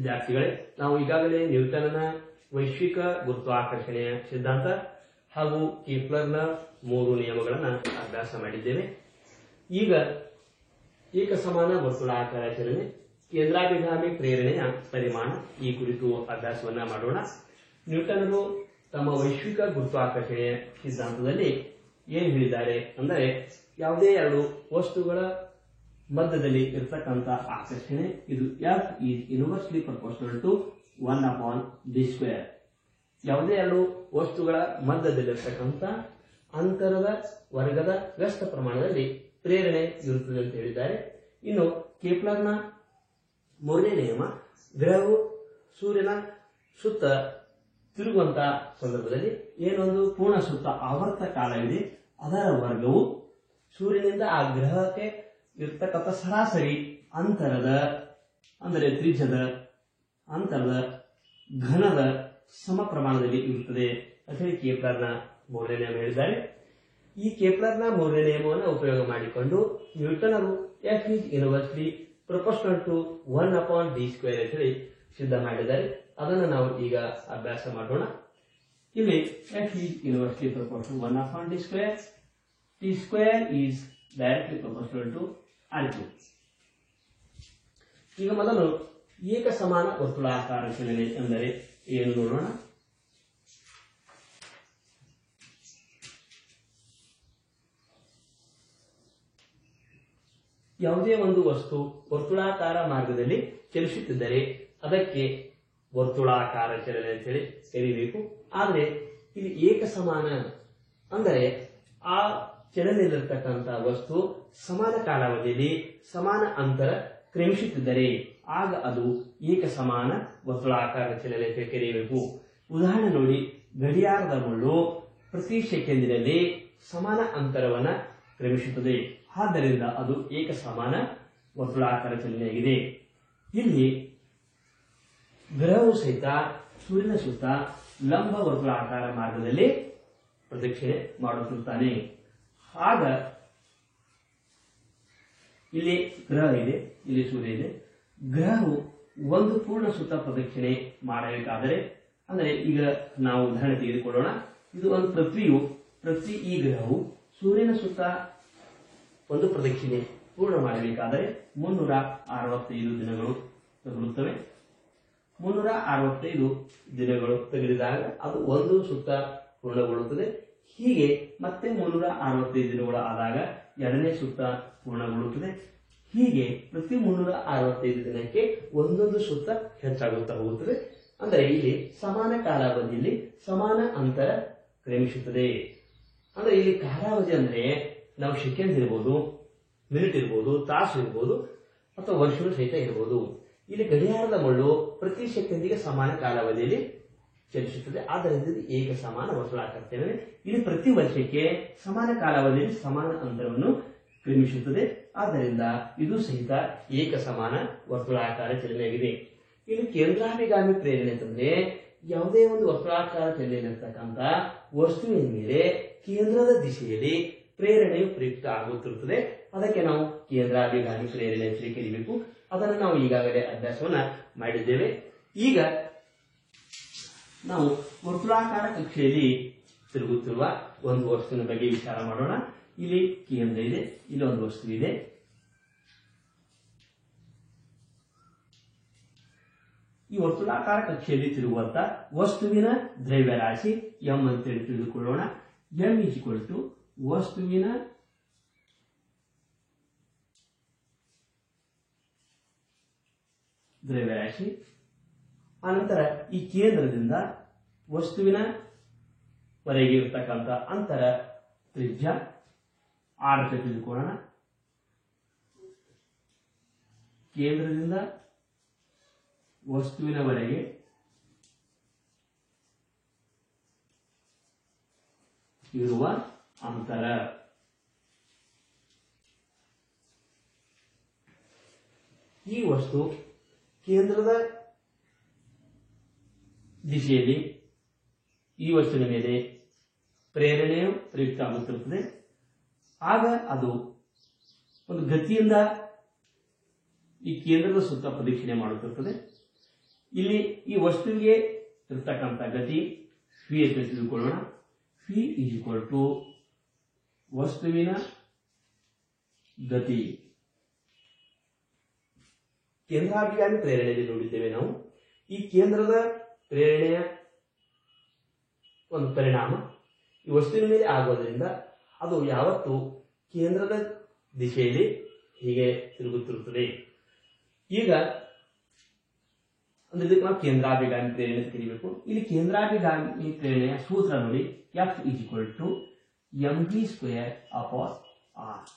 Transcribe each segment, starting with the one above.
ವಿದ್ಯಾರ್ಥಿಗಳೇ, ನಾವು ಈಗಾಗಲೇ ನ್ಯೂಟನ್ನ ವೈಶ್ವಿಕ ಗುರುತ್ವಾಕರ್ಷಣೆಯ ಸಿದ್ಧಾಂತ ಹಾಗೂ ಕೆಪ್ಲರ್ನ 3 ನಿಯಮಗಳನ್ನು ಅಭ್ಯಾಸ ಮಾಡಿದ್ದೇವೆ. ಈಗ ಏಕಸಮಾನ ವರ್ತುಳಾಕಾರ ಚಲನೆ, ಕೇಂದ್ರಾಭಿಗಾಮಿ ಪ್ರೇರಣೆಯ ಪರಿಮಾಣ ಈ ಕುರಿತು ಅಭ್ಯಾಸವನ್ನ ಮಾಡೋಣ. ನ್ಯೂಟನರು ತಮ್ಮ ವೈಶ್ವಿಕ ಗುರುತ್ವಾಕರ್ಷಣೆಯ ಸಿದ್ಧಾಂತದಲ್ಲಿ ಏನು ಹೇಳಿದ್ದಾರೆ ಅಂದರೆ, ಯಾವುದೇ ಎರಡು ವಸ್ತುಗಳ ಮಧ್ಯದಲ್ಲಿ ಇರತಕ್ಕಂಥ ಆಕರ್ಷಣೆ ಇದು F is inversely proportional to 1/d². ಯಾವುದೇ ಎರಡು ವಸ್ತುಗಳ ಮಧ್ಯದಲ್ಲಿರ್ತಕ್ಕಂಥ ಅಂತರದ ವರ್ಗದ ವ್ಯಸ್ತ ಪ್ರಮಾಣದಲ್ಲಿ ಪ್ರೇರಣೆ ಇರುತ್ತದೆ ಅಂತ ಹೇಳಿದ್ದಾರೆ. ಇನ್ನು ಕೆಪ್ಲರ್ನ 3ನೇ ನಿಯಮ, ಗ್ರಹವು ಸೂರ್ಯನ ಸುತ್ತ ತಿರುಗುವಂತಹ ಸಂದರ್ಭದಲ್ಲಿ ಏನೊಂದು ಪೂರ್ಣ ಸುತ್ತ ಆವರ್ತ ಕಾಲವಿದೆ, ಅದರ ವರ್ಗವು ಸೂರ್ಯನಿಂದ ಆ ಗ್ರಹಕ್ಕೆ ಇರ್ತಕ್ಕಂಥ ಸರಾಸರಿ ಅಂತರದ ಅಂದರೆ ತ್ರಿಜ್ಯದ ಅಂತರದ ಘನದ ಸಮ ಪ್ರಮಾಣದಲ್ಲಿ ಇರುತ್ತದೆ ಅಂತ ಹೇಳಿ ಕೆಪ್ಲರ್ನ 3ನೇ ನಿಯಮ ಹೇಳಿದ್ದಾರೆ. ಈ ಕೆಪ್ಲರ್ನ 3ನೇ ನಿಯಮವನ್ನು ಉಪಯೋಗ ಮಾಡಿಕೊಂಡು ನ್ಯೂಟನರು F is inversely proportional to 1/d² ಅಂತ ಹೇಳಿ ಸಿದ್ಧ ಮಾಡಿದ್ದಾರೆ. ಅದನ್ನು ನಾವು ಈಗ ಅಭ್ಯಾಸ ಮಾಡೋಣ. ಇಲ್ಲಿ F is inversely proportional to 1/d². t² is directly proportional to r³. ಈಗ ಮೊದಲು ಏಕ ಸಮಾನ ವರ್ತುಳಾಕಾರ ಚಲನೆ ಎಂದರೆ ಏನು ನೋಡೋಣ. ಯಾವುದೇ ಒಂದು ವಸ್ತು ವರ್ತುಳಾಕಾರ ಮಾರ್ಗದಲ್ಲಿ ಚಲಿಸುತ್ತಿದ್ದರೆ ಅದಕ್ಕೆ ವರ್ತುಳಾಕಾರ ಚಲನೆ ಅಂತೇಳಿ ಕರೀಬೇಕು. ಆದರೆ ಇಲ್ಲಿ ಏಕ ಸಮಾನ ಅಂದರೆ ಆ ಚಲನೆಯಲ್ಲಿರ್ತಕ್ಕಂಥ ವಸ್ತು ಸಮಾನ ಕಾಲಾವಧಿಯಲ್ಲಿ ಸಮಾನ ಅಂತರ ಕ್ರಮಿಸುತ್ತಿದ್ದರೆ ಆಗ ಅದು ಏಕ ಸಮಾನ ವರ್ತುಳಾಕಾರ ಚಲನೆ ಅಂತ ಕರೆಯಬೇಕು. ಉದಾಹರಣೆ ನೋಡಿ, ಗಡಿಯಾರದ ಮುಳ್ಳು ಪ್ರತಿ ಸೆಕೆಂಡಿನಲ್ಲಿ ಸಮಾನ ಅಂತರವನ್ನು ಕ್ರಮಿಸುತ್ತದೆ, ಆದ್ದರಿಂದ ಅದು ಏಕ ಸಮಾನ ವರ್ತುಳಾಕಾರ ಚಲನೆಯಾಗಿದೆ. ಇಲ್ಲಿ ಗ್ರಹವು ಸಹಿತ ಸೂರ್ಯನ ಸುತ್ತ ಲಂಬ ವರ್ತುಳಾಕಾರ ಮಾರ್ಗದಲ್ಲಿ ಪ್ರದಕ್ಷಿಣೆ ಮಾಡುತ್ತಿರುತ್ತಾನೆ. ಆಗ ಇಲ್ಲಿ ಗ್ರಹ ಇದೆ, ಇಲ್ಲಿ ಸೂರ್ಯ ಇದೆ. ಗ್ರಹವು ಒಂದು ಪೂರ್ಣ ಸುತ್ತ ಪ್ರದಕ್ಷಿಣೆ ಮಾಡಬೇಕಾದರೆ, ಅಂದರೆ ಈಗ ನಾವು ಉದಾಹರಣೆ ತೆಗೆದುಕೊಳ್ಳೋಣ. ಇದು ಒಂದು ಪೃಥ್ವಿ ಈ ಗ್ರಹವು ಸೂರ್ಯನ ಸುತ್ತ ಒಂದು ಪ್ರದಕ್ಷಿಣೆ ಪೂರ್ಣ ಮಾಡಬೇಕಾದರೆ 365 ದಿನಗಳು ತಗುಲುತ್ತವೆ. 365 ದಿನಗಳು ತೆಗೆದಾಗ ಅದು ಒಂದು ಸುತ್ತ ಪೂರ್ಣಗೊಳ್ಳುತ್ತದೆ. ಹೀಗೆ ಮತ್ತೆ 365 ದಿನಗಳು ಆದಾಗ ಎರಡನೇ ಸುತ್ತ ಪೂರ್ಣಗೊಳ್ಳುತ್ತದೆ. ಹೀಗೆ ಪ್ರತಿ 365 ದಿನಕ್ಕೆ ಒಂದೊಂದು ಸುತ್ತ ಹೆಚ್ಚಾಗುತ್ತಾ ಹೋಗುತ್ತದೆ. ಅಂದರೆ ಇಲ್ಲಿ ಸಮಾನ ಕಾಲಾವಧಿಯಲ್ಲಿ ಸಮಾನ ಅಂತರ ಕ್ರಮಿಸುತ್ತದೆ. ಅಂದ್ರೆ ಇಲ್ಲಿ ಕಾಲಾವಧಿ ಅಂದ್ರೆ ನಾವು ಸೆಕೆಂಡ್ ಇರ್ಬೋದು, ಮಿನಿಟ್ ಇರ್ಬೋದು, ತಾಸು ಇರ್ಬೋದು, ಅಥವಾ ವರ್ಷಗಳು ಸಹಿತ ಇರ್ಬೋದು. ಇಲ್ಲಿ ಗಡಿಯಾರದ ಮುಳ್ಳು ಪ್ರತಿ ಸೆಕೆಂಡಿಗೆ ಸಮಾನ ಕಾಲಾವಧಿಯಲ್ಲಿ ಚಲಿಸುತ್ತದೆ. ಆದ್ದರಿಂದ ಇದು ಏಕ ಸಮಾನ ವರ್ತುಳಾಕಾರ ಚಲನೆ. ಇಲ್ಲಿ ಪ್ರತಿ ವರ್ಷಕ್ಕೆ ಸಮಾನ ಕಾಲಾವಧಿಯಲ್ಲಿ ಸಮಾನ ಅಂತರವನ್ನು ಕ್ರಮಿಸುತ್ತದೆ. ಆದ್ದರಿಂದ ಇದು ಸಹಿತ ಏಕ ಸಮಾನ ವರ್ತುಳಾಕಾರ ಚಲನೆಯಾಗಿದೆ. ಇಲ್ಲಿ ಕೇಂದ್ರಾಭಿಗಾಮಿ ಪ್ರೇರಣೆ ಅಂತಂದ್ರೆ ಯಾವುದೇ ಒಂದು ವರ್ತುಳಾಕಾರ ಚಲನೆಯಲ್ಲಿರ್ತಕ್ಕಂಥ ವಸ್ತುವಿನ ಮೇಲೆ ಕೇಂದ್ರದ ದಿಶೆಯಲ್ಲಿ ಪ್ರೇರಣೆಯು ಪ್ರಯುಕ್ತ ಆಗುತ್ತಿರುತ್ತದೆ. ಅದಕ್ಕೆ ನಾವು ಕೇಂದ್ರಾಭಿಗಾಮಿ ಪ್ರೇರಣೆ ಅಂತ ಕರೀಬೇಕು. ಅದನ್ನು ನಾವು ಈಗಾಗಲೇ ಅಭ್ಯಾಸವನ್ನ ಮಾಡಿದ್ದೇವೆ. ಈಗ ನಾವು ವರ್ತುಳಾಕಾರ ಕಕ್ಷೆಯಲ್ಲಿ ತಿರುಗುತ್ತಿರುವ ಒಂದು ವಸ್ತುವಿನ ಬಗ್ಗೆ ವಿಚಾರ ಮಾಡೋಣ. ಇಲ್ಲಿ ಕೇಂದ್ರ ಇದೆ, ಇಲ್ಲಿ ಒಂದು ವಸ್ತು ಇದೆ. ಈ ವರ್ತುಳಾಕಾರ ಕಕ್ಷೆಯಲ್ಲಿ ತಿರುಗುವಂತ ವಸ್ತುವಿನ ದ್ರವ್ಯರಾಶಿ m ಅಂತೇಳಿ ತಿಳಿದುಕೊಳ್ಳೋಣ. m = ವಸ್ತುವಿನ ದ್ರವ್ಯರಾಶಿ. ಆನಂತರ ಈ ಕೇಂದ್ರದಿಂದ ವಸ್ತುವಿನ ವರೆಗೆ ಇರತಕ್ಕಂಥ ಅಂತರ ತ್ರಿಜ್ಯ r ಅಂತ ತಿಳಿದುಕೊಳ್ಳೋಣ. ಕೇಂದ್ರದಿಂದ ವಸ್ತುವಿನವರೆಗೆ ಇರುವ ಅಂತರ. ಈ ವಸ್ತು ಕೇಂದ್ರದ ದಿಶೆಯಲ್ಲಿ ಈ ವಸ್ತುವಿನ ಮೇಲೆ ಪ್ರೇರಣೆಯು ಪ್ರಯುಕ್ತ ಆಗುತ್ತಿರುತ್ತದೆ. ಆಗ ಅದು ಒಂದು ಗತಿಯಿಂದ ಈ ಕೇಂದ್ರದ ಸುತ್ತ ಪ್ರದಕ್ಷಿಣೆ ಮಾಡುತ್ತಿರುತ್ತದೆ. ಇಲ್ಲಿ ಈ ವಸ್ತುವಿಗೆ ಇರ್ತಕ್ಕಂಥ ಗತಿ ಫಿ ಅಂತ ತಿಳಿದುಕೊಳ್ಳೋಣ. ಫಿ ಈಸ್ ಈಕ್ವಲ್ ಟು ವಸ್ತುವಿನ ಗತಿ. ಕೇಂದ್ರಾಭಿಗಾಮಿ ಪ್ರೇರಣೆಯಲ್ಲಿ ನೋಡಿದ್ದೇವೆ ನಾವು. ಈ ಕೇಂದ್ರದ ಪ್ರೇರಣೆಯ ಒಂದು ಪರಿಣಾಮ ಈ ವಸ್ತುವಿನ ಮೇಲೆ ಆಗೋದ್ರಿಂದ ಅದು ಯಾವತ್ತು ಕೇಂದ್ರದ ದಿಶೆಯಲ್ಲಿ ಹೀಗೆ ತಿರುಗುತ್ತಿರುತ್ತದೆ. ಈಗ ಅಂದ್ರೆ ಇದಕ್ಕೆ ನಾವು ಕೇಂದ್ರಾಭಿಗಾಮಿ ಪ್ರೇರಣೆ ಕರಿಬೇಕು. ಇಲ್ಲಿ ಕೇಂದ್ರಾಭಿಗಾಮಿ ಪ್ರೇರಣೆಯ ಸೂತ್ರ ನೋಡಿ, F is equal to mv² upon R.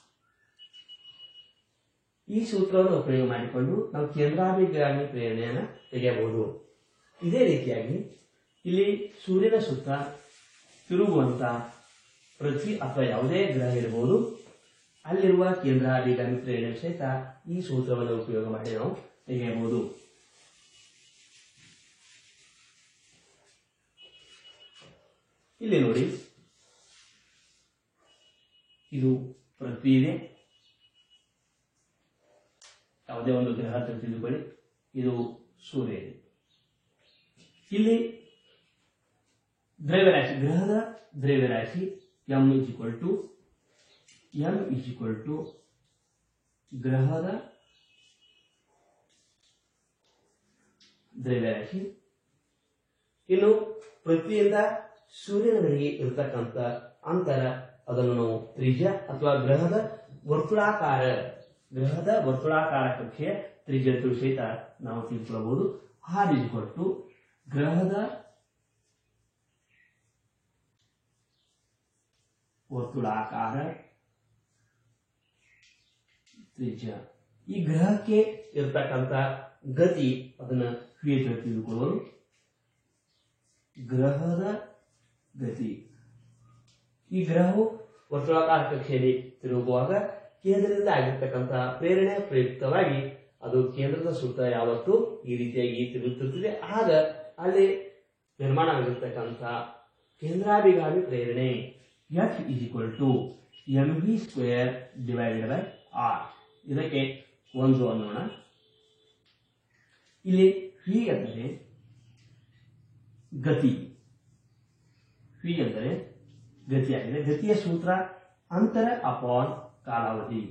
ಈ ಸೂತ್ರವನ್ನು ಉಪಯೋಗ ಮಾಡಿಕೊಂಡು ನಾವು ಕೇಂದ್ರಾಭಿಗಾಮಿ ಪ್ರೇರಣೆಯನ್ನು ತೆಗೆಯಬಹುದು. ಇದೇ ರೀತಿಯಾಗಿ ಇಲ್ಲಿ ಸೂರ್ಯನ ಸುತ್ತ ತಿರುಗುವಂತ ಪೃಥ್ವಿ ಅಥವಾ ಯಾವುದೇ ಗ್ರಹ ಇರಬಹುದು, ಅಲ್ಲಿರುವ ಕೇಂದ್ರಾಭಿಗಾಮಿ ಪ್ರೇರಣೆ ಸಹಿತ ಈ ಸೂತ್ರವನ್ನು ಉಪಯೋಗ ಮಾಡಿ ನಾವು ತೆಗೆಯಬಹುದು. ಇಲ್ಲಿ ನೋಡಿ, ಇದು ಪೃಥ್ವಿ ಇದೆ, ಯಾವುದೇ ಒಂದು ಗ್ರಹ ತಿಳಿದುಕೊಳ್ಳಿ, ಇದು ಸೂರ್ಯ ಇದೆ. ಇಲ್ಲಿ ದ್ರವ್ಯರಾಶಿ, ಗ್ರಹದ ದ್ರವ್ಯರಾಶಿ m is equal to ಗ್ರಹದ ದ್ರವ್ಯರಾಶಿ. ಇನ್ನು ಪೃಥ್ವಿಯಿಂದ ಸೂರ್ಯನವರೆಗೆ ಇರತಕ್ಕಂಥ ಅಂತರ, ಅದನ್ನು ನಾವು ತ್ರಿಜ್ಯ ಅಥವಾ ಗ್ರಹದ ವರ್ತುಳಾಕಾರ ಕಕ್ಷೆಯ ತ್ರಿಜ್ಯ ಸಹಿತ ನಾವು ತಿಳ್ಕೊಳ್ಳಬಹುದು. r is equal to ಗ್ರಹದ ವರ್ತುಳಾಕಾರ ತ್ರಿಜ್ಯ. ಈ ಗ್ರಹಕ್ಕೆ ಇರತಕ್ಕಂತ ಗತಿ ಅದನ್ನ ತಿಳಿದುಕೊಳ್ಳೋದು. ಗ್ರಹದ ಗತಿ, ಈ ಗ್ರಹವು ವರ್ತುಳಾಕಾರ ಕಕ್ಷೆಯಲ್ಲಿ ತಿರುಗುವಾಗ ಕೇಂದ್ರದಿಂದ ಆಗಿರ್ತಕ್ಕಂಥ ಪ್ರೇರಣೆ ಪ್ರಯುಕ್ತವಾಗಿ ಅದು ಕೇಂದ್ರದ ಸುತ್ತ ಯಾವತ್ತು ಈ ರೀತಿಯಾಗಿ ತಿರುಗುತ್ತಿರುತ್ತದೆ. ಆಗ ಅಲ್ಲಿ ನಿರ್ಮಾಣವಾಗಿರ್ತಕ್ಕಂಥ ಕೇಂದ್ರಾಭಿಗಾಮಿ ಪ್ರೇರಣೆ F is equal to mv² divided by R. ಇದಕ್ಕೆ ಒಂದು ಅನ್ನೋಣ. ಇಲ್ಲಿ ಫಿ ಅಂದರೆ ಗತಿ, ಫಿ ಅಂದರೆ ಗತಿಯಾಗಿದೆ. ಗತಿಯ ಸೂತ್ರ ಅಂತರ ಅಪಾನ್ ಕಾಲಾವಧಿ,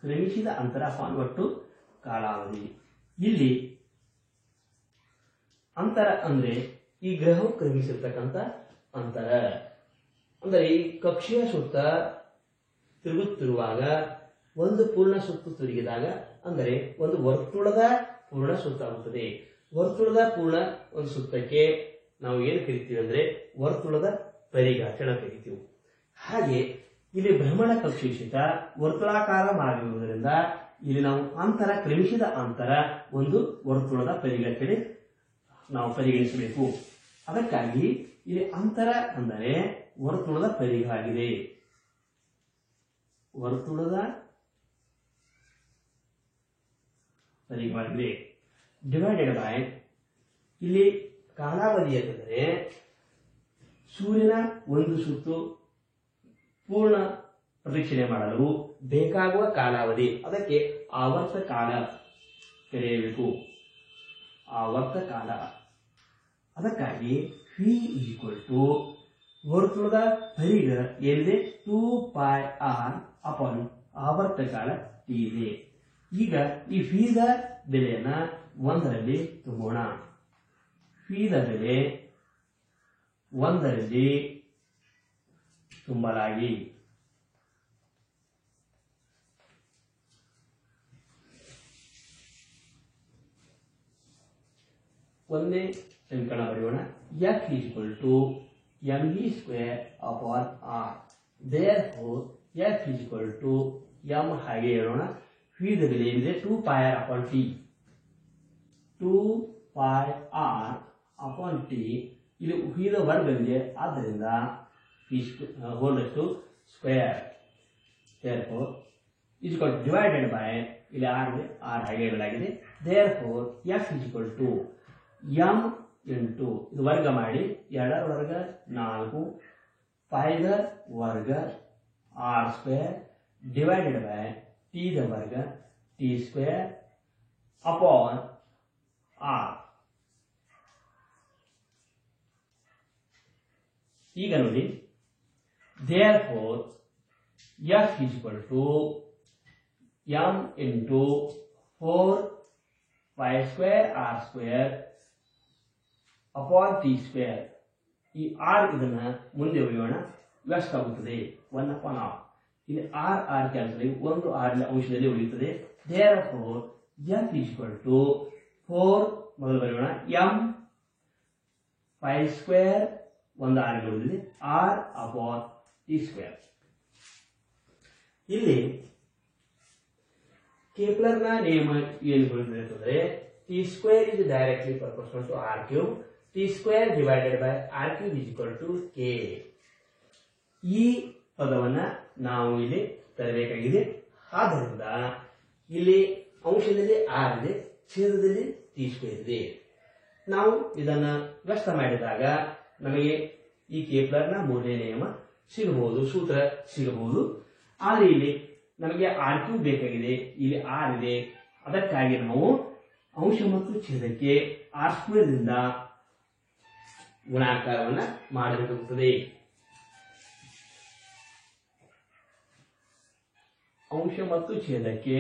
ಕ್ರಮಿಸಿದ ಅಂತರ ಅಪಾನ್ ಒಟ್ಟು ಕಾಲಾವಧಿ. ಇಲ್ಲಿ ಅಂತರ ಅಂದ್ರೆ ಈ ಗ್ರಹವು ಕ್ರಮಿಸಿರ್ತಕ್ಕಂಥ ಅಂತರ. ಅಂದರೆ ಈ ಕಕ್ಷೆಯ ಸುತ್ತ ತಿರುಗುತ್ತಿರುವಾಗ ಒಂದು ಪೂರ್ಣ ಸುತ್ತು ತಿರುಗಿದಾಗ ಅಂದರೆ ಒಂದು ವರ್ತುಳದ ಪೂರ್ಣ ಸುತ್ತಾಗುತ್ತದೆ. ವರ್ತುಳದ ಪೂರ್ಣ ಒಂದು ಸುತ್ತಕ್ಕೆ ನಾವು ಏನು ಕರಿತೀವಿ ಅಂದ್ರೆ ವರ್ತುಳದ ಪರಿಘಾಷಣ ಕರಿತೀವಿ. ಹಾಗೆ ಇಲ್ಲಿ ಭ್ರಮಣ ಕಕ್ಷೆ ಸುತ್ತ ವರ್ತುಳಾಕಾರ ಮಾಡಿರುವುದರಿಂದ ಇಲ್ಲಿ ನಾವು ಅಂತರ, ಕ್ರಮಿಸಿದ ಅಂತರ ಒಂದು ವರ್ತುಳದ ಪರಿಘಟನೆ ನಾವು ಪರಿಗಣಿಸಬೇಕು. ಅದಕ್ಕಾಗಿ ಇಲ್ಲಿ ಅಂತರ ಅಂದರೆ ವರ್ತುಳದ ಪರಿಘ ಆಗಿದೆ. ವರ್ತುಳದ ಪರಿಘವಾಗಿದೆ ಡಿವೈಡೆಡ್ ಬೈ ಇಲ್ಲಿ ಕಾಲಾವಧಿ ಅಂತಂದರೆ ಸೂರ್ಯನ ಒಂದು ಸುತ್ತು ಪೂರ್ಣ ಪ್ರದಕ್ಷಿಣೆ ಮಾಡಲು ಬೇಕಾಗುವ ಕಾಲಾವಧಿ, ಅದಕ್ಕೆ ಆವರ್ತ ಕಾಲ ಕರೆಯಬೇಕು. ಆವರ್ತ ಕಾಲ. ಅದಕ್ಕಾಗಿ ಫಿ ಈಕ್ವಲ್ ಟು ವರ್ತುಳದ ಪರಿಘ ಏನಿದೆ 2πr ಅಪಾನ್ ಆವರ್ತ ಕಾಲ ಟಿ ಇದೆ. ಈಗ ಈ ಫೀದ ಬೆಲೆಯನ್ನ ಒಂದರಲ್ಲಿ ತುಂಬೋಣ. ಫೀದ ಬೆಲೆ ಒಂದರಲ್ಲಿ ತುಂಬಲಾಗಿ ಒಂದೇ ಸಮೀಕರಣ ಬರೆಯೋಣ. F equal to mv² upon R. Therefore F equal to M ಹಾಗೆ ಹೇಳೋಣ. ಫೀದ ಬೆಲೆ ಏನಿದೆ 2πr upon T. 2πr upon T. ಇಲ್ಲಿ ಫೀದ ವರ್ಗವಿದೆ, ಆದ್ದರಿಂದ ಹೋಲ್ಡಷ್ಟು square. Therefore is equal to divided by ಇಲ್ಲಿ ಆರ್ ಇದೆ, ಆರ್ ಹಾಗೆ ಹೇಳಲಾಗಿದೆ. Therefore F is equal to M into ಇದು ವರ್ಗ ಮಾಡಿ 2 ವರ್ಗ 4 5 ವರ್ಗ r² ಡಿವೈಡೆಡ್ ಬೈ ಟಿ ವರ್ಗ t² ಅಪಾನ್ ಆರ್. ಈಗ ನೋಡಿ, therefore f is equal to m into 4 pi square r square upon t square. ಈ r ಇದನ್ನ ಮುಂದೆ ಒಯ್ಯೋಣ, ಎಷ್ಟಾಗುತ್ತದೆ 1 upon r. ಇಲ್ಲಿ r r ಕ್ಯಾನ್ಸಲ್ ಆಗಿ ಒಂದು r ಅಂಶದಲ್ಲಿ ಉಳಿಯುತ್ತದೆ. therefore f is equal to 4 ಮೊದಲು ಬರೆಯೋಣ m pi square ಒಂದು r ಉಳಿದಿದೆ r upon t square. ಇಲ್ಲಿ ಕೆಪ್ಲರ್ನ ನಿಯಮ ಏನು ಹೇಳುತ್ತದೆ ಅಂತಂದ್ರೆ t square is directly proportional to r cube. t square divided by r cube is equal to k. ಈ ಪದವನ್ನ ನಾವು ಇಲ್ಲಿ ತರಬೇಕಾಗಿದೆ. ಆದ್ದರಿಂದ ಇಲ್ಲಿ ಅಂಶದಲ್ಲಿ r ಇದೆ, ಛೇದದಲ್ಲಿ t square ಇದೆ. ನಾವು ಇದನ್ನ ವ್ಯಸ್ತ ಮಾಡಿದಾಗ ನಮಗೆ ಈ ಕೆಪ್ಲರ್ನ ಮೂರನೇ ನಿಯಮ ಸಿಗಬಹುದು, ಸೂತ್ರ ಸಿಗಬಹುದು. ಆದರೆ ಇಲ್ಲಿ ನಮಗೆ r ಕ್ಯೂಬ್ ಬೇಕಾಗಿದೆ, ಇಲ್ಲಿ r ಇದೆ. ಅದಕ್ಕಾಗಿ ನಾವು ಅಂಶ ಮತ್ತು ಛೇದಕ್ಕೆ r ಸ್ಕ್ವೇರ್ ದಿಂದ ಗುಣಾಕಾರವನ್ನ ಮಾಡಬೇಕಾಗುತ್ತದೆ. ಅಂಶ ಮತ್ತು ಛೇದಕ್ಕೆ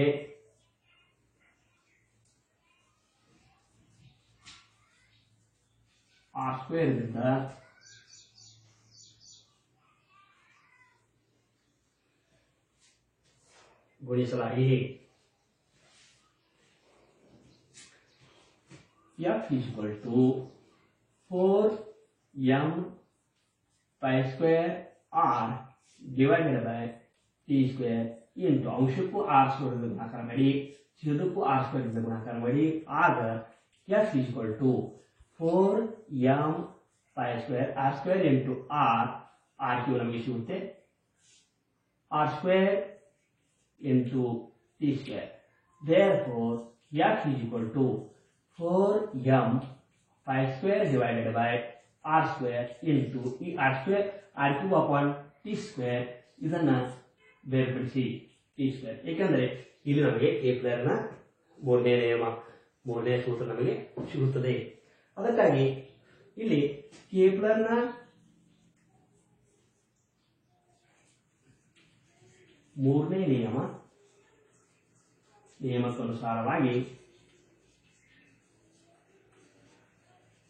r ಸ್ಕ್ವೇರ್ ದಿಂದ ಗುಣಿಸಲಾಗಿದೆ. f is equal to 4m pi square r divided by t square into ಅಂಶಕ್ಕೂ r square ಇಂದ ಗುಣಾಕಾರ ಮಾಡಿ, ಛೇದಕ್ಕೂ r ಸ್ಕ್ವೇರ್ ಇಂದ ಗುಣಾಕಾರ ಮಾಡಿ. ಆಗ f is equal to 4m pi square r square into r cube ನಮಗೆ ಸಿಗುತ್ತೆ, r square into t square. Therefore f is equal to 4m pi square divided by r square into ಈ r square r cube upon t square ಇದನ್ನ ಬೇರ್ಪಡಿಸಿ t square. ಏಕೆಂದರೆ ಇಲ್ಲಿ ನಮಗೆ ಕೆಪ್ಲರ್ನ ಮೂರನೇ ನಿಯಮ, ಮೂರನೇ ಸೂತ್ರ ನಮಗೆ ಸಿಗುತ್ತದೆ. ಅದಕ್ಕಾಗಿ ಇಲ್ಲಿ ಕೆಪ್ಲರ್ನ ಮೂರನೇ ನಿಯಮಕ್ಕನುಸಾರವಾಗಿ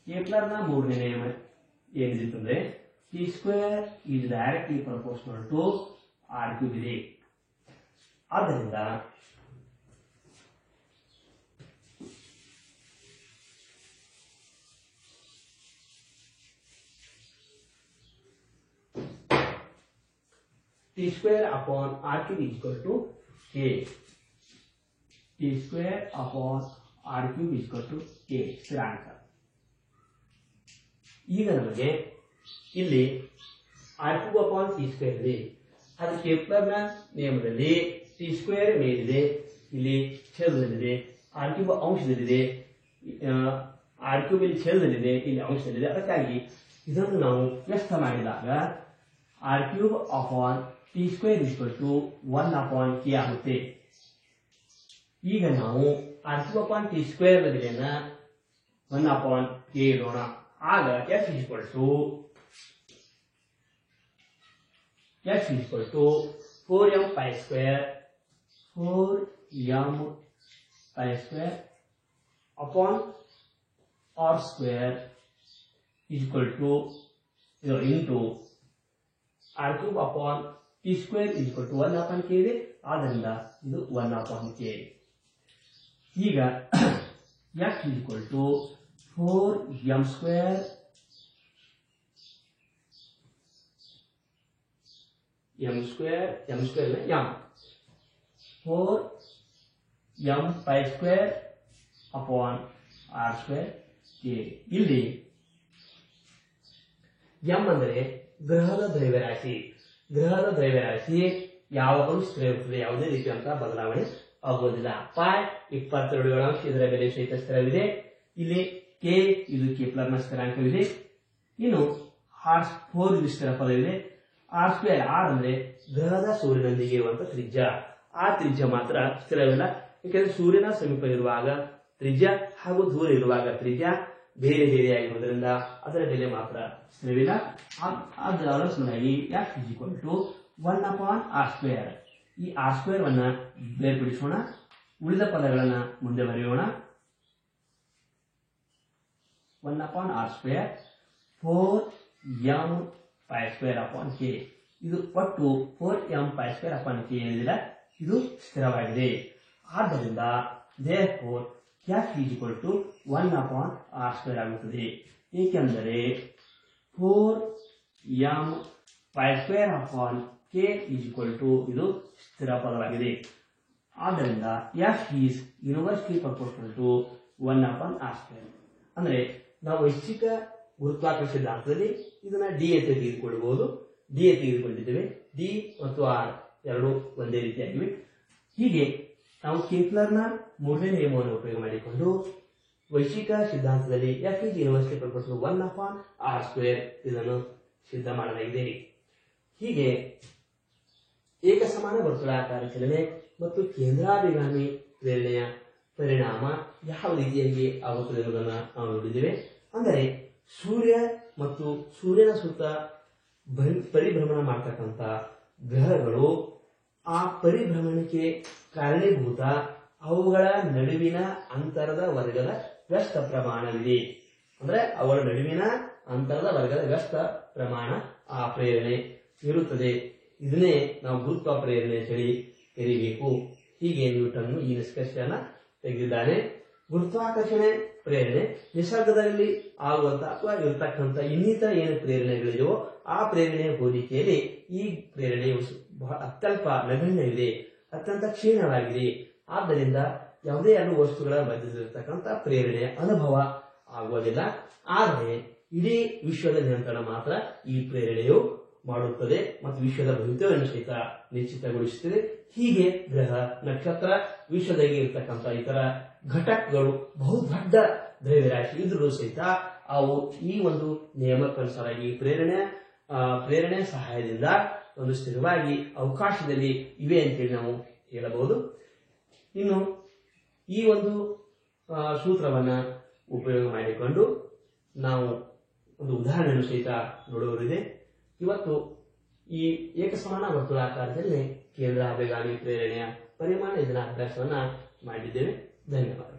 ಕೆಪ್ಲರ್ನ ಮೂರನೇ ನಿಯಮ ಏನಿದೆ T square is directly proportional to R cube ಇದೆ. ಆದ್ದರಿಂದ t square upon r cube is equal to k. t square upon r cube is equal to k ಸ್ಥಿರಾಂಕ. ಈಗ ನಮಗೆ ಇಲ್ಲಿ r cube upon t square ಇದೆ. ಅದು ಕೆಪ್ಲರ್ನ ನಿಯಮದಲ್ಲಿ t square ಮೇಲಿದೆ, ಇಲ್ಲಿ ಛೇದದಲ್ಲಿದೆ, r cube ಅಂಶದಲ್ಲಿದೆ, r cube ಇಲ್ಲಿ ಛೇದದಲ್ಲಿದೆ, ಇಲ್ಲಿ ಅಂಶದಲ್ಲಿದೆ. ಅದಕ್ಕಾಗಿ ಇದನ್ನು ನಾವು ವ್ಯಸ್ತ ಮಾಡಿದಾಗ r cube upon t square is equal to 1 upon k ಆಗುತ್ತೆ. ಈಗ ನಾವು r cube upon t square ಬದಲಿನ 1 upon k ಇಡೋಣ. ಆಗ f is equal to 4m pi square upon r square is equal to into r cube upon t square is equal to 1 upon k ಇದೆ. ಆದ್ದರಿಂದ ಇದು 1 upon k. ಈಗ f is equal to 4m square m 4m pi square upon r square k. ಇಲ್ಲಿ m ಅಂದರೆ ಗ್ರಹದ ದ್ರವ್ಯರಾಶಿ. ಗ್ರಹದ ದ್ರವ್ಯರಾಶಿ ಯಾವಾಗಲೂ ಸ್ಥಿರ ಇರುತ್ತದೆ, ಯಾವುದೇ ರೀತಿಯಂತಹ ಬದಲಾವಣೆ ಆಗುವುದಿಲ್ಲ. ಪೈ 22 ಇದರ ಬೆಲೆ ಸಹಿತ ಸ್ಥಿರವಿದೆ. ಇಲ್ಲಿ ಕೆ ಇದು ಕೆಪ್ಲರ್ನ ಸ್ಥಿರಾಂಕವಿದೆ. ಇನ್ನು r4 ಇದು ಸ್ಥಿರ ಪದವಿದೆ. ಆರ್ ಸ್ಕ್ವೇರ್ ಆರ್ ಅಂದ್ರೆ ಗ್ರಹದ ಸೂರ್ಯನೊಂದಿಗೆ ಇರುವಂತಹ ತ್ರಿಜ್ಯ. ಆ ತ್ರಿಜ್ಯ ಮಾತ್ರ ಸ್ಥಿರವಿಲ್ಲ, ಏಕೆಂದ್ರೆ ಸೂರ್ಯನ ಸಮೀಪ ಇರುವಾಗ ತ್ರಿಜ್ಯ ಹಾಗೂ ದೂರ ಇರುವಾಗ ತ್ರಿಜ್ಯ ಬೇರೆ ಬೇರೆಯಾಗಿರುವುದರಿಂದ ಅದರ ಬೆಲೆ ಮಾತ್ರ ಸ್ಥಿರವಿಲ್ಲ. ಅದರ ಸಲುವಾಗಿ F is equal to 1/r². ಈ r² ಅನ್ನ ಬೇರ್ಪಡಿಸೋಣ, ಉಳಿದ ಪದಗಳನ್ನ ಮುಂದೆ ಬರೆಯೋಣ. 1/r², 4m²/k. ಇದು ಒಟ್ಟು 4m²/k ಏನಿದೆ ಇದು ಸ್ಥಿರವಾಗಿದೆ. ಆದ್ದರಿಂದ therefore f is equal to 1/r² ಆಗುತ್ತದೆ. ಏಕೆಂದರೆ 4m²/k is equal to ಇದು ಸ್ಥಿರ ಪದವಾಗಿದೆ. ಆದ್ದರಿಂದ f is inversely proportional to 1/r². ಅಂದ್ರೆ ನಾವು ಐಚ್ಛಿಕ ಗುರುತ್ವಾಕರ್ಷಣೆ ಸಿದ್ಧಾಂತದಲ್ಲಿ ಇದನ್ನ ಡಿ ಅಂತ ತೆಗೆದುಕೊಳ್ಳಬಹುದು. ಡಿ ತೆಗೆದುಕೊಂಡಿದ್ದೇವೆ. ಡಿ ಮತ್ತು ಆರ್ ಎರಡು ಒಂದೇ ರೀತಿಯಾಗಿವೆ. ಹೀಗೆ ನಾವು ಕೆಪ್ಲರ್ನ ಮೂರನೇ ನಿಯಮವನ್ನು ಉಪಯೋಗ ಮಾಡಿಕೊಂಡು ವೈಶಿಕ ಸಿದ್ಧಾಂತದಲ್ಲಿ F is inversely proportional 1/r² ಇದನ್ನು ಸಿದ್ಧ ಮಾಡಲಾಗಿದೆ. ಹೀಗೆ ಏಕಸಮಾನ ವರ್ತುಳಾಕಾರ ಚಲನೆ ಮತ್ತು ಕೇಂದ್ರಾಭಿಗಾಮಿ ಪ್ರೇರಣೆಯ ಪರಿಣಾಮ ಯಾವ ರೀತಿಯಾಗಿ ಆಗುತ್ತದೆ ಎಂಬುದನ್ನು ನಾವು ನೋಡಿದ್ದೇವೆ. ಅಂದರೆ ಸೂರ್ಯ ಮತ್ತು ಸೂರ್ಯನ ಸುತ್ತ ಪರಿಭ್ರಮಣ ಮಾಡ್ತಕ್ಕಂಥ ಗ್ರಹಗಳು ಆ ಪರಿಭ್ರಮಣಕ್ಕೆ ಕಾರಣೀಭೂತ ಅವುಗಳ ನಡುವಿನ ಅಂತರದ ವರ್ಗದ ವ್ಯಸ್ತ ಪ್ರಮಾಣವಿದೆ. ಅಂದ್ರೆ ಅವುಗಳ ನಡುವಿನ ಅಂತರದ ವರ್ಗದ ವ್ಯಸ್ತ ಪ್ರಮಾಣ ಆ ಪ್ರೇರಣೆ ಇರುತ್ತದೆ. ಇದನ್ನೇ ನಾವು ಗುರುತ್ವ ಪ್ರೇರಣೆ ಹೇಳಿ ಕರಿಬೇಕು. ಹೀಗೆ ನ್ಯೂಟನ್ ಈ ನಿಷ್ಕರ್ಷೆಯನ್ನ ತೆಗೆದಿದ್ದಾನೆ. ಗುರುತ್ವಾಕರ್ಷಣೆ ಪ್ರೇರಣೆ ನಿಸರ್ಗದಲ್ಲಿ ಆಗುವಂತ ಅಥವಾ ಇರತಕ್ಕಂಥ ಇನ್ನಿತರ ಏನು ಪ್ರೇರಣೆಗಳಿದೆಯೋ ಆ ಪ್ರೇರಣೆಯ ಹೋಲಿಕೆಯಲ್ಲಿ ಈ ಪ್ರೇರಣೆಯು ಅತ್ಯಲ್ಪ ನಗಣ್ಯವಿದೆ, ಅತ್ಯಂತ ಕ್ಷೀಣವಾಗಿದೆ. ಆದ್ದರಿಂದ ಯಾವುದೇ ಎರಡು ವಸ್ತುಗಳ ಮಧ್ಯದಲ್ಲಿರತಕ್ಕಂಥ ಪ್ರೇರಣೆಯ ಅನುಭವ ಆಗುವುದಿಲ್ಲ. ಆದರೆ ಇಡೀ ವಿಶ್ವದ ನಿಯಂತ್ರಣ ಮಾತ್ರ ಈ ಪ್ರೇರಣೆಯು ಮಾಡುತ್ತದೆ ಮತ್ತು ವಿಶ್ವದ ಭವಿಷ್ಯವನ್ನು ಸಹಿತ ನಿಶ್ಚಿತಗೊಳಿಸುತ್ತದೆ. ಹೀಗೆ ಗ್ರಹ, ನಕ್ಷತ್ರ, ವಿಶ್ವದಲ್ಲಿ ಇರತಕ್ಕಂಥ ಇತರ ಘಟಕಗಳು ಬಹುದೊಡ್ಡ ದ್ರವ್ಯರಾಶಿ ಇದ್ರೂ ಸಹಿತ ಅವು ಈ ಒಂದು ನಿಯಮಕ್ಕನುಸಾರವಾಗಿ ಪ್ರೇರಣೆ ಸಹಾಯದಿಂದ ಒಂದು ಸ್ಥಿರವಾಗಿ ಅವಕಾಶದಲ್ಲಿ ಇವೆ ಅಂತೇಳಿ ನಾವು ಹೇಳಬಹುದು. ಇನ್ನು ಈ ಒಂದು ಸೂತ್ರವನ್ನ ಉಪಯೋಗ ಮಾಡಿಕೊಂಡು ನಾವು ಒಂದು ಉದಾಹರಣೆಯನ್ನು ಸಹಿತ ನೋಡುವುದಿದೆ. ಇವತ್ತು ಈ ಏಕಸಮಾನ ವರ್ತುಳಾಕಾರದಲ್ಲಿ ಕೇಂದ್ರಾಭಿಗಾಮಿ ಪ್ರೇರಣೆಯ ಪರಿಮಾಣ ಇದರ ಅಭ್ಯಾಸವನ್ನ ಮಾಡಿದ್ದೇವೆ. ಧನ್ಯವಾದ.